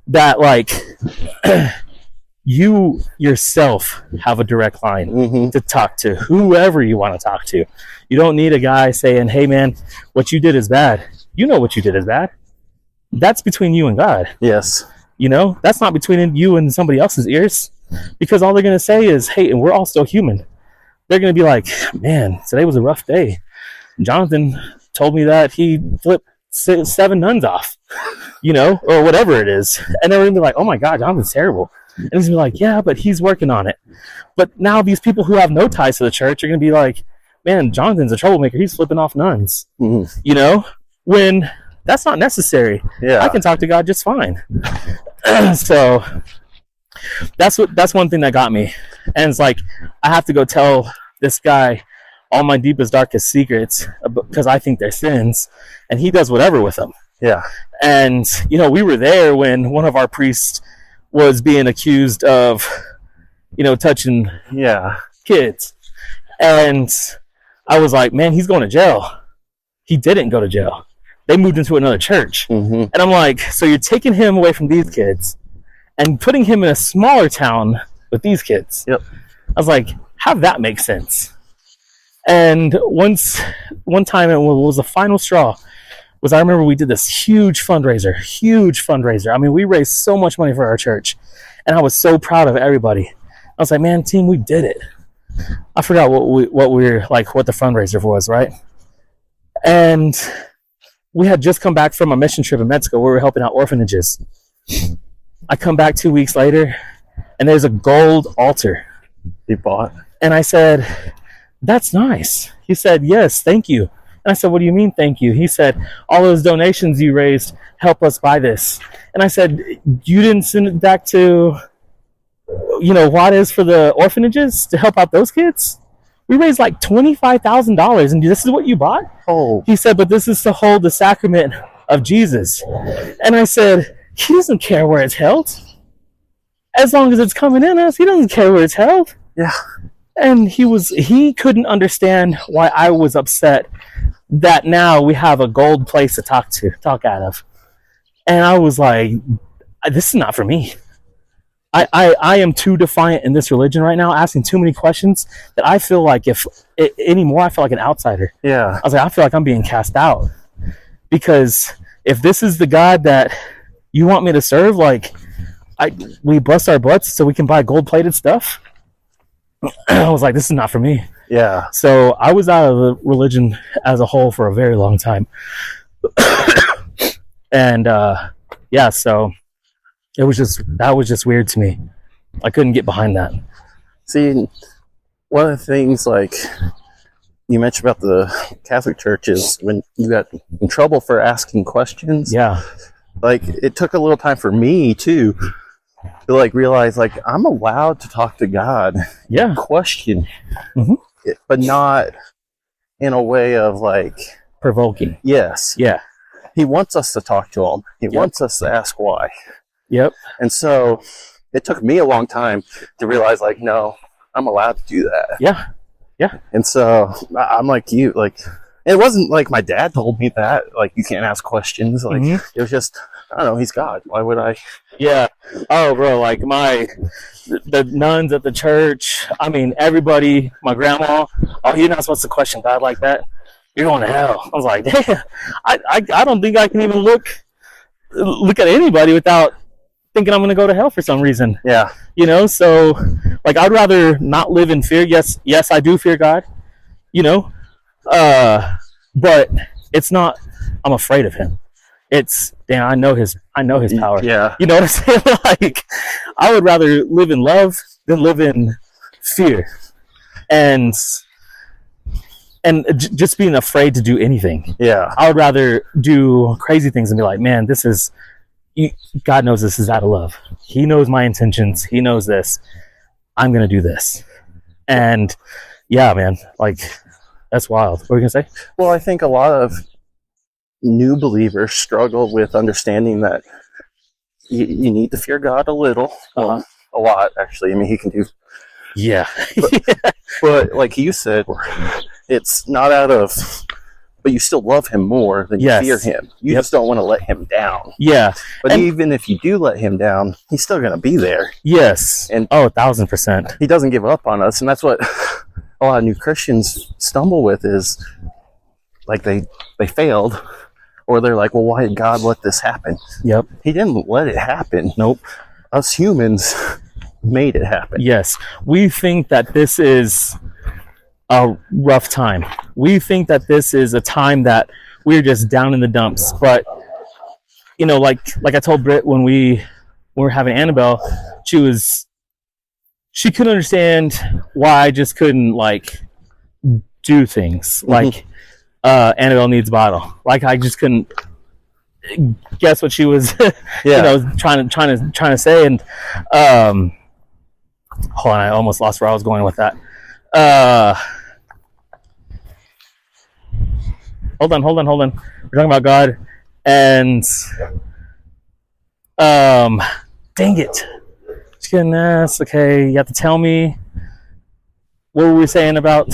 that, like, you yourself have a direct line to talk to whoever you want to talk to. You don't need a guy saying, hey, man, what you did is bad. You know what you did is bad. That's between you and God. Yes. You know, that's not between you and somebody else's ears, because all they're going to say is, hey, and we're all still human. They're going to be like, man, today was a rough day. Jonathan told me that he flipped 7 nuns off, you know, or whatever it is. And they're going to be like, oh my God, Jonathan's terrible. And he's going to be like, yeah, but he's working on it. But now these people who have no ties to the church are going to be like, man, Jonathan's a troublemaker. He's flipping off nuns, you know, when that's not necessary. Yeah. I can talk to God just fine. So that's one thing that got me. And it's like, I have to go tell this guy all my deepest, darkest secrets because I think they're sins, and he does whatever with them. Yeah. And, you know, we were there when one of our priests was being accused of, you know, touching kids. And I was like, man, he's going to jail. He didn't go to jail. They moved into another church. And I'm like, so you're taking him away from these kids and putting him in a smaller town with these kids. Yep. I was like, have that make sense. And one time, it was the final straw, was I remember we did this huge fundraiser. I mean, we raised so much money for our church, and I was so proud of everybody. I was like, man, team, we did it. I forgot what the fundraiser was, right? And we had just come back from a mission trip in Mexico where we were helping out orphanages. I come back 2 weeks later, and there's a gold altar. He bought. And I said, that's nice. He said, yes, thank you. And I said, what do you mean, thank you? He said, all those donations you raised help us buy this. And I said, you didn't send it back to, you know, what is for the orphanages to help out those kids? We raised like $25,000, and this is what you bought? Oh. He said, but this is to hold the sacrament of Jesus. And I said, he doesn't care where it's held. As long as it's coming in us, he doesn't care where it's held. Yeah. And he couldn't understand why I was upset that now we have a gold place to talk out of. And I was like, this is not for me. I am too defiant in this religion right now, asking too many questions that I feel like I feel like an outsider. Yeah. I was like, I feel like I'm being cast out. Because if this is the God that you want me to serve, like, we bust our butts so we can buy gold-plated stuff. I was like, this is not for me. Yeah. So I was out of the religion as a whole for a very long time. And so that was just weird to me. I couldn't get behind that. See, one of the things, like you mentioned about the Catholic Church, is when you got in trouble for asking questions. Yeah. like, it took a little time for me too to like realize like I'm allowed to talk to God, Yeah. question Mhm. it, but not in a way of like Provoking. yes, Yeah. he wants us to talk to him. He Yep. wants us to ask why. Yep. And so it took me a long time to realize like, no, I'm allowed to do that. Yeah. Yeah. And so I'm like you, like, it wasn't like my dad told me that, like, you can't ask questions. Like, Mhm. it was just, I don't know, he's God. Why would I? Yeah. Oh, bro, like the nuns at the church, I mean, everybody, my grandma, oh, you're not supposed to question God like that. You're going to hell. I was like, damn, I don't think I can even look at anybody without thinking I'm going to go to hell for some reason. Yeah. You know, so like I'd rather not live in fear. Yes, I do fear God, you know, but it's not, I'm afraid of him. It's, damn, I know his power. Yeah. You know what I'm saying? Like, I would rather live in love than live in fear. And just being afraid to do anything. Yeah. I would rather do crazy things and be like, man, God knows this is out of love. He knows my intentions. He knows this. I'm going to do this. And yeah, man, like, that's wild. What were you going to say? Well, I think a lot of new believers struggle with understanding that you need to fear God a little. Uh-huh. A lot, actually. I mean, he can do. Yeah. But like you said, it's not out of, but you still love him more than Yes. you fear him. You Yep. just don't want to let him down. Yeah. But And- even if you do let him down, he's still going to be there. Yes. And- 1,000%. He doesn't give up on us. And that's what a lot of new Christians stumble with is like they failed, or they're like, well, why did God let this happen? Yep. He didn't let it happen. Nope. Us humans made it happen. Yes. We think that this is a rough time. We think that this is a time that we're just down in the dumps. But, you know, like I told Britt when we were having Annabelle, she couldn't understand why I just couldn't, like, do things. Mm-hmm. Like, Annabelle needs a bottle. Like, I just couldn't guess what she was, Yeah. you know, trying to say. And, hold on, I almost lost where I was going with that. Hold on. We're talking about God, and dang it. Just kidding. That's okay. You have to tell me. What were we saying about?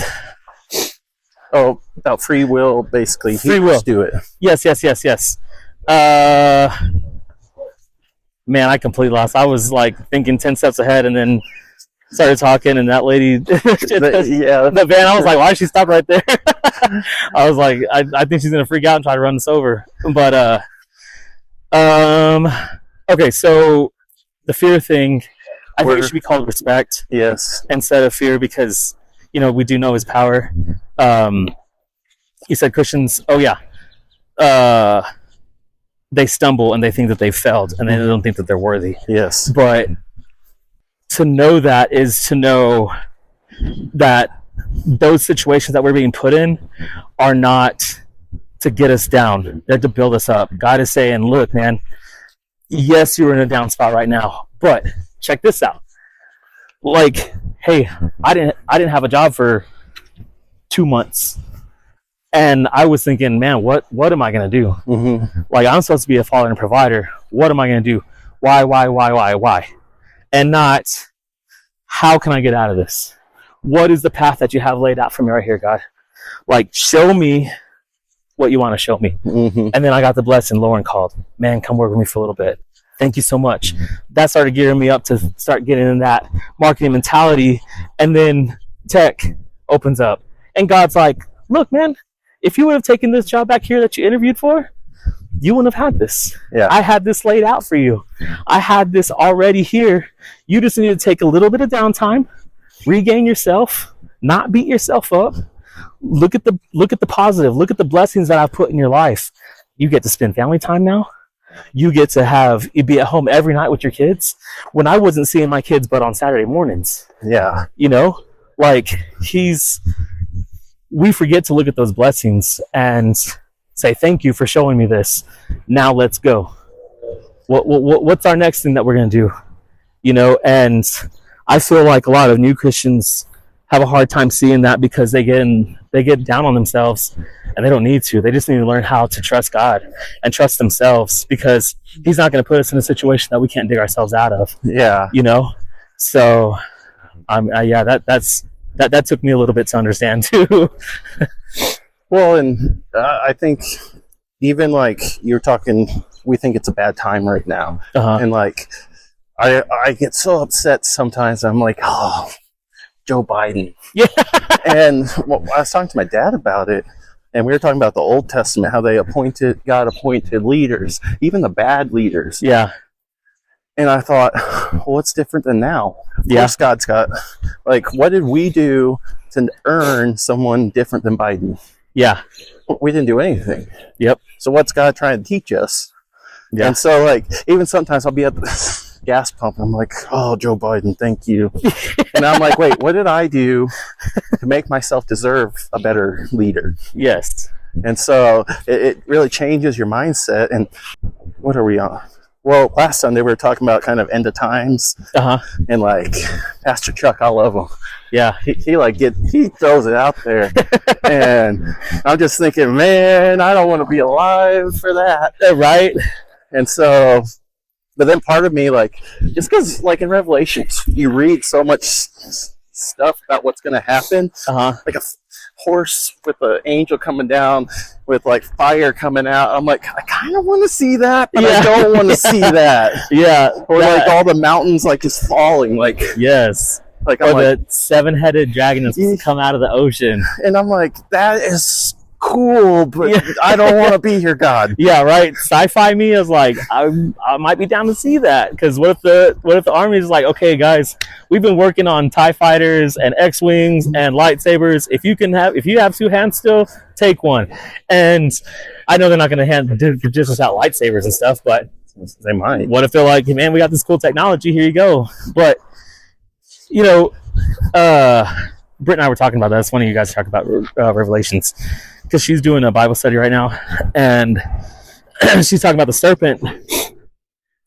Oh, about free will, basically. Free He will. just do it. Yes. Man, I completely lost. I was like thinking 10 steps ahead, and then started talking, and that lady, Yeah. the van, I was like, why did she stop right there? I was like, I think she's gonna freak out and try to run us over. But okay, so the fear thing, I think it should be called respect Yes. instead of fear, because, you know, we do know his power. He said Christians, they stumble and they think that they've failed, and they don't think that they're worthy. Yes. But to know that is to know that those situations that we're being put in are not to get us down. They're to build us up. God is saying, look, man, yes, you're in a down spot right now, but check this out. Like, hey, I didn't have a job for 2 months. And I was thinking, man, what am I going to do? Mm-hmm. Like, I'm supposed to be a father and provider. What am I going to do? Why? And not, how can I get out of this? What is the path that you have laid out for me right here, God? Like, show me what you want to show me. Mm-hmm. And then I got the blessing. Lauren called, man, come work with me for a little bit. Thank you so much. That started gearing me up to start getting in that marketing mentality. And then tech opens up. And God's like, look, man, if you would have taken this job back here that you interviewed for, you wouldn't have had this. Yeah. I had this laid out for you. I had this already here. You just need to take a little bit of downtime, regain yourself, not beat yourself up. Look at the positive. Look at the blessings that I've put in your life. You get to spend family time now. You get to be at home every night with your kids. When I wasn't seeing my kids but on Saturday mornings. Yeah. You know, like we forget to look at those blessings and say, thank you for showing me this. Now let's go. what's our next thing that we're going to do? You know, and I feel like a lot of new Christians have a hard time seeing that because they get down on themselves, and they don't need to. They just need to learn how to trust God and trust themselves, because he's not going to put us in a situation that we can't dig ourselves out of. Yeah. You know? So, yeah, that took me a little bit to understand too. Well, and I think even like you're talking, we think it's a bad time right now. And like, I get so upset sometimes. I'm like, oh, Joe Biden. Yeah. And I was talking to my dad about it, and we were talking about the Old Testament, how God appointed leaders, even the bad leaders. Yeah. And I thought, well, what's different than now? Yeah. First, God's got, like, what did we do to earn someone different than Biden? Yeah. We didn't do anything. Yep. So what's God trying to teach us? Yeah. And so, like, even sometimes I'll be at the gas pump and I'm like, oh, Joe Biden, thank you. And I'm like, wait, what did I do to make myself deserve a better leader? Yes. And so it really changes your mindset. And what are we on? Well, last Sunday we were talking about kind of end of times. And like Pastor Chuck, I love him. Yeah. He throws it out there. And I'm just thinking, man, I don't want to be alive for that. Right. And so, but then part of me, like, just because, like, in Revelations, you read so much stuff about what's going to happen. Like a horse with an angel coming down with, like, fire coming out. I'm like, I kind of want to see that, but I don't want to see that. Yeah. Or, like, all the mountains, like, just falling. Like, yes. Like, or the 7-headed dragon that's come out of the ocean. And I'm like, that is cool, but I don't want to be here, God. Yeah, right. Sci-fi me is like, I might be down to see that, because what if the army is like, okay, guys, we've been working on TIE fighters and X-wings and lightsabers. If you have two hands still, take one. And I know they're not going to just without lightsabers and stuff, but they might. What if they're like, man, we got this cool technology, here you go. But you know, Britt and I were talking about that. It's funny you guys talk about Revelations, because she's doing a Bible study right now, and she's talking about the serpent.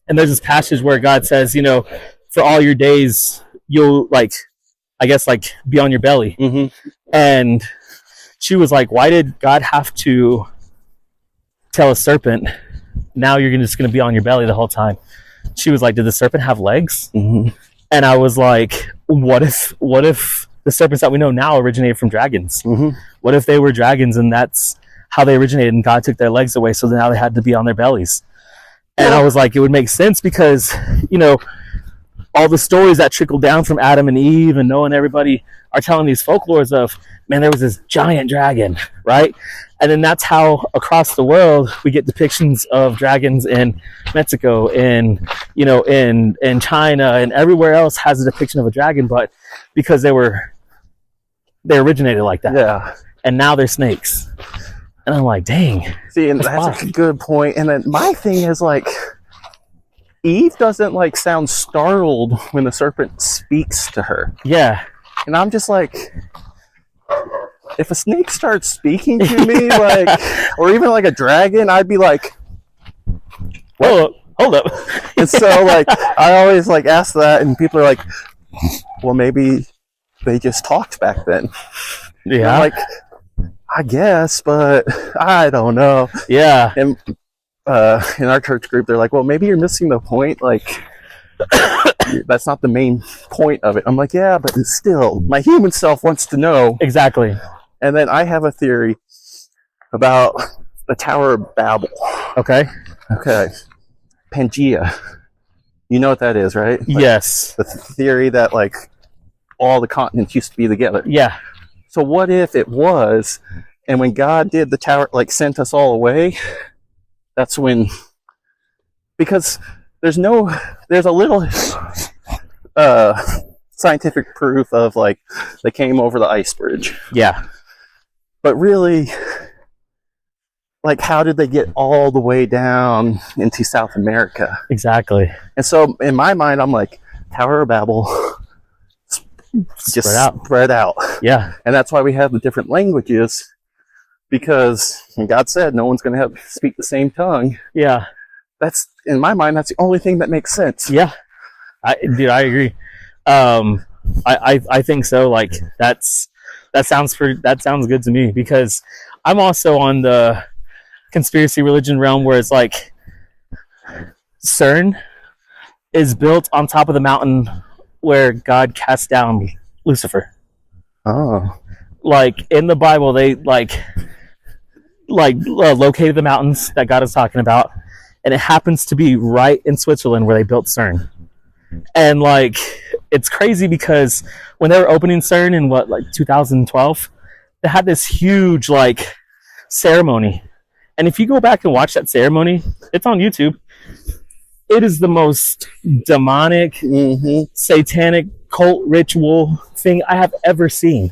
And there's this passage where God says, you know, for all your days, you'll, like, I guess, like, be on your belly. And she was like, why did God have to tell a serpent, now you're just going to be on your belly the whole time? She was like, did the serpent have legs? And I was like, what if the serpents that we know now originated from dragons? What if they were dragons and that's how they originated, and God took their legs away, so now they had to be on their bellies? And I was like, it would make sense, because, you know, all the stories that trickle down from Adam and Eve and Noah and everybody are telling these folklores of, man, there was this giant dragon, right? And then that's how across the world we get depictions of dragons in Mexico, in China, and everywhere else has a depiction of a dragon, but because they originated like that. Yeah. And now they're snakes. And I'm like, dang. See, and that's a good point. And then my thing is, like, Eve doesn't, like, sound startled when the serpent speaks to her. Yeah. And I'm just like, if a snake starts speaking to me, like, or even like a dragon, I'd be like, hold up. And so, like, I always, like, ask that, and people are like, well, maybe they just talked back then. Yeah. I'm like, I guess, but I don't know. Yeah. And in our church group, they're like, well, maybe you're missing the point. Like, that's not the main point of it. I'm like, yeah, but still, my human self wants to know. Exactly. And then I have a theory about the Tower of Babel. Okay. Pangea. You know what that is, right? Like, yes. The theory that, like, all the continents used to be together. Yeah. So what if it was, and when God did the tower, like, sent us all away, that's when, because there's a little scientific proof of, like, they came over the ice bridge. Yeah. But really, like, how did they get all the way down into South America? Exactly. And so in my mind, I'm like, Tower of Babel, just spread out. Yeah. And that's why we have the different languages, because when God said no one's going to speak the same tongue. Yeah. in my mind, that's the only thing that makes sense. Yeah, dude, I agree. I think so. Like that sounds good to me, because I'm also on the conspiracy religion realm where it's like CERN is built on top of the mountain where God cast down Lucifer. Oh, Like in the Bible, they located the mountains that God is talking about, and it happens to be right in Switzerland where they built CERN. And like, it's crazy because when they were opening CERN in 2012, they had this huge like ceremony. And if you go back and watch that ceremony, it's on YouTube. It is the most demonic, satanic cult ritual thing I have ever seen.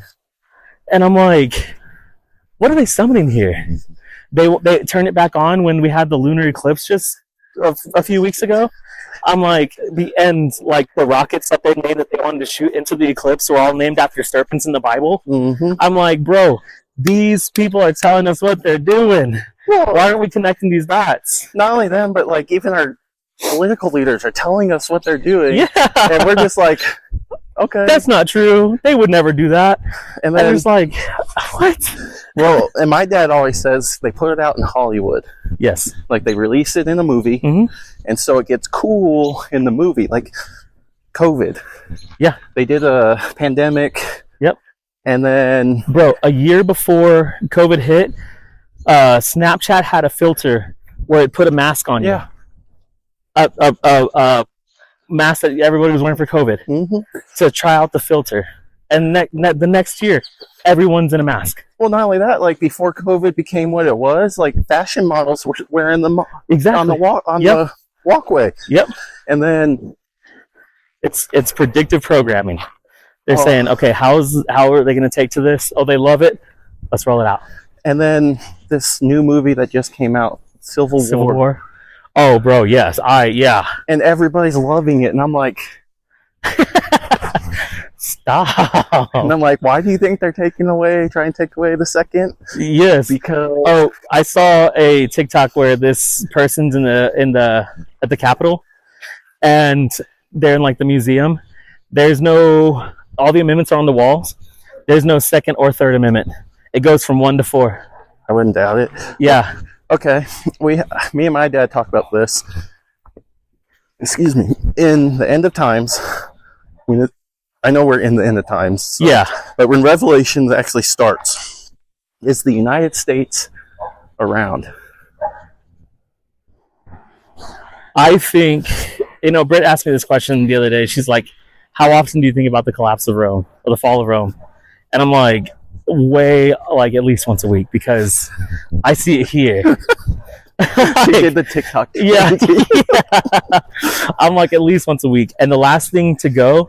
And I'm like, what are they summoning here? They turned it back on when we had the lunar eclipse just a few weeks ago. I'm like, the end, like the rockets that they made that they wanted to shoot into the eclipse were all named after serpents in the Bible. I'm like, bro, these people are telling us what they're doing. Well, why aren't we connecting these dots? Not only them, but like even our political leaders are telling us what they're doing. Yeah. And we're just like, okay. That's not true. They would never do that. And then it's like, what? Well, and my dad always says they put it out in Hollywood. Yes. Like they release it in a movie, and so it gets cool in the movie. Like COVID. Yeah. They did a pandemic. Yep. And then... Bro, a year before COVID hit, Snapchat had a filter where it put a mask on you. Yeah. A mask that everybody was wearing for COVID to try out the filter. And the next year, everyone's in a mask. Well, not only that, like before COVID became what it was, like fashion models were wearing them exactly on the walkway. Yep. And then it's predictive programming. They're saying, okay, how are they going to take to this? Oh, they love it. Let's roll it out. And then this new movie that just came out, Civil War. Oh, bro, yes. And everybody's loving it. And I'm like... Stop. And I'm like, why do you think they're trying to take away the second? Yes. Because... I saw a TikTok where this person's at the Capitol, and they're in like the museum. There's no... All the amendments are on the walls. There's no second or third amendment. It goes from 1 to 4. I wouldn't doubt it. Yeah. Okay. Me and my dad talked about this. Excuse me. In the end of times, I know we're in the end of times. So, yeah. But when Revelation actually starts, is the United States around? I think, Britt asked me this question the other day. She's like, how often do you think about the collapse of Rome or the fall of Rome? And I'm like, at least once a week, because I see it here. She did the TikTok. Yeah. I'm like, at least once a week. And the last thing to go,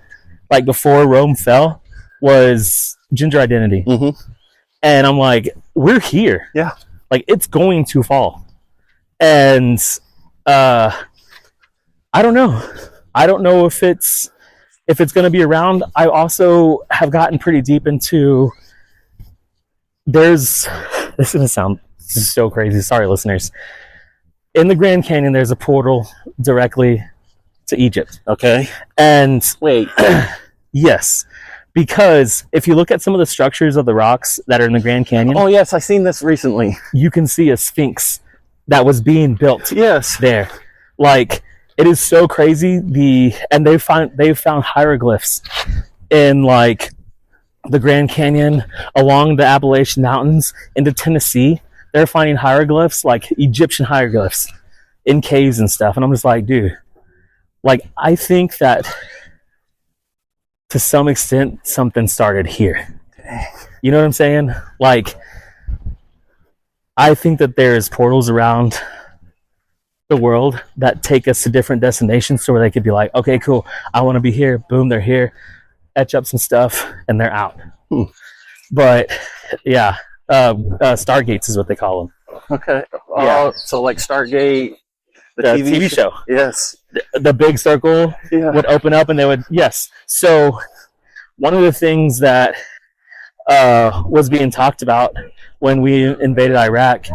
like before Rome fell, was gender identity. And I'm like, we're here. Yeah. Like, it's going to fall. And I don't know. I don't know if it's going to be around. I also have gotten pretty deep into... This is going to sound so crazy. Sorry, listeners. In the Grand Canyon, there's a portal directly to Egypt. Okay. And wait. Yes. Because if you look at some of the structures of the rocks that are in the Grand Canyon... Oh, yes. I've seen this recently. You can see a sphinx that was being built. Yes. There. Like, it is so crazy. And they've found hieroglyphs in, like... the Grand Canyon, along the Appalachian Mountains into Tennessee. They're finding hieroglyphs, like Egyptian hieroglyphs, in caves and stuff. And I'm just like, dude, like, I think that to some extent something started here. You know what I'm saying? Like, I think that there's portals around the world that take us to different destinations, so where they could be like, okay, cool, I want to be here. Boom, they're here. Etch up some stuff, and they're out. But yeah, Stargates is what they call them. Okay. Yeah. So like Stargate, the TV show. Yes. The big circle would open up, and they would... Yes. So one of the things that was being talked about when we invaded Iraq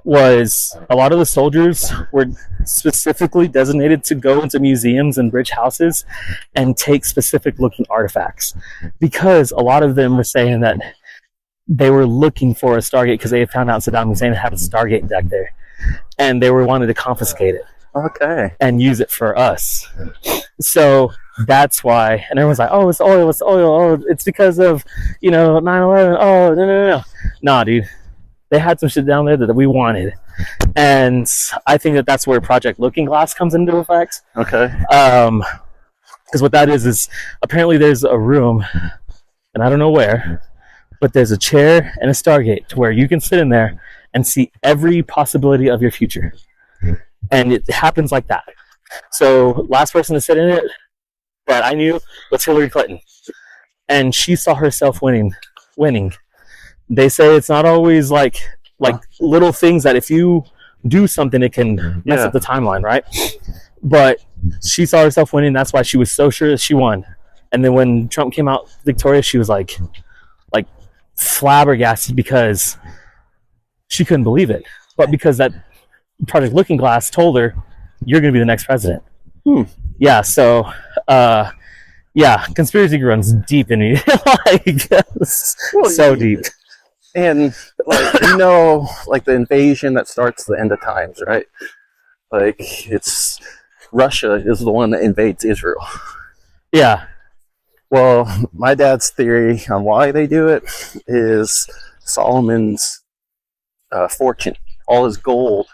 was a lot of the soldiers were specifically designated to go into museums and bridge houses and take specific looking artifacts, because a lot of them were saying that they were looking for a Stargate because they had found out Saddam Hussein had a Stargate back there, and they were wanting to confiscate it. Okay. And use it for us. So that's why, and everyone's like, oh, it's oil, oh, it's because of, 9/11, oh, no. Nah, dude. They had some shit down there that we wanted. And I think that that's where Project Looking Glass comes into effect. Okay. Because what that is apparently there's a room, and I don't know where, but there's a chair and a Stargate to where you can sit in there and see every possibility of your future. And it happens like that. So last person to sit in it that I knew was Hillary Clinton. And she saw herself winning. They say it's not always like little things that if you do something, it can mess up the timeline, right? But she saw herself winning. That's why she was so sure that she won. And then when Trump came out victorious, she was like flabbergasted because she couldn't believe it. But because that Project Looking Glass told her, you're going to be the next president. Yeah, so, conspiracy runs deep in me. So deep. And, the invasion that starts the end of times, right? It's Russia is the one that invades Israel. Yeah. Well, my dad's theory on why they do it is Solomon's fortune. All his gold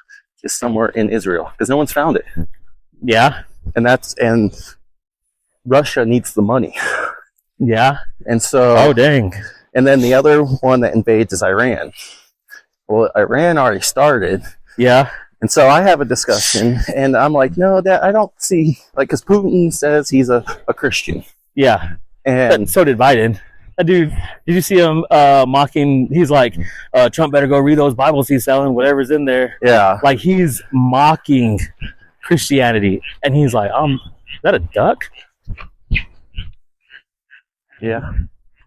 is somewhere in Israel because no one's found it. Yeah. And Russia needs the money. Yeah. And so. Oh, dang. And then the other one that invades is Iran. Well, Iran already started. Yeah. And so I have a discussion, and I'm like, no, I don't see, because Putin says he's a Christian. Yeah. And so did Biden. That dude, did you see him mocking? He's like, Trump better go read those Bibles he's selling, whatever's in there. Yeah. Like, he's mocking Christianity. And he's like, is that a duck? Yeah.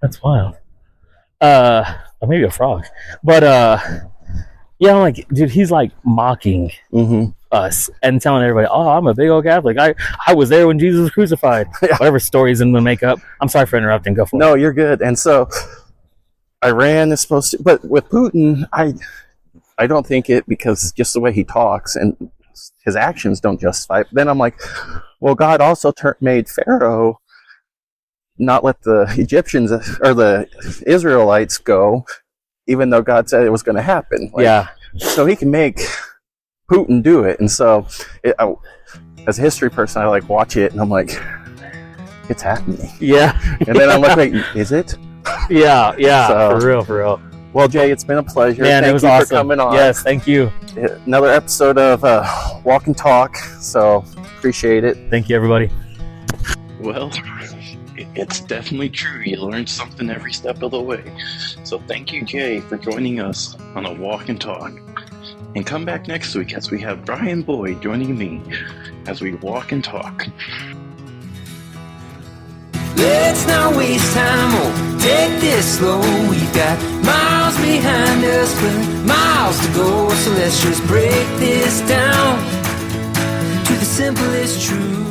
That's wild. Or maybe a frog. But, I'm like, dude, he's like mocking us and telling everybody, oh, I'm a big old Catholic. I was there when Jesus was crucified. Yeah. Whatever stories in the makeup. I'm sorry for interrupting. Go for it. No, you're good. And so Iran is supposed to, but with Putin, I don't think it, because just the way he talks and his actions don't justify it. Then I'm like, well, God also made Pharaoh not let the Egyptians or the Israelites go, even though God said it was going to happen. So he can make Putin do it. And so as a history person, I watch it and I'm like, it's happening. Yeah. And then I'm like, wait, is it? Yeah. So, for real. Well, Jay, it's been a pleasure. Man, thank it was you awesome for coming on. Yes, thank you. Another episode of Walk and Talk. So appreciate it. Thank you, everybody. Well, it's definitely true. You learn something every step of the way. So thank you, Jay, for joining us on a Walk and Talk. And come back next week as we have Brian Boyd joining me as we walk and talk. Let's not waste time or take this slow. We've got miles behind us, but miles to go. So let's just break this down to the simplest truth.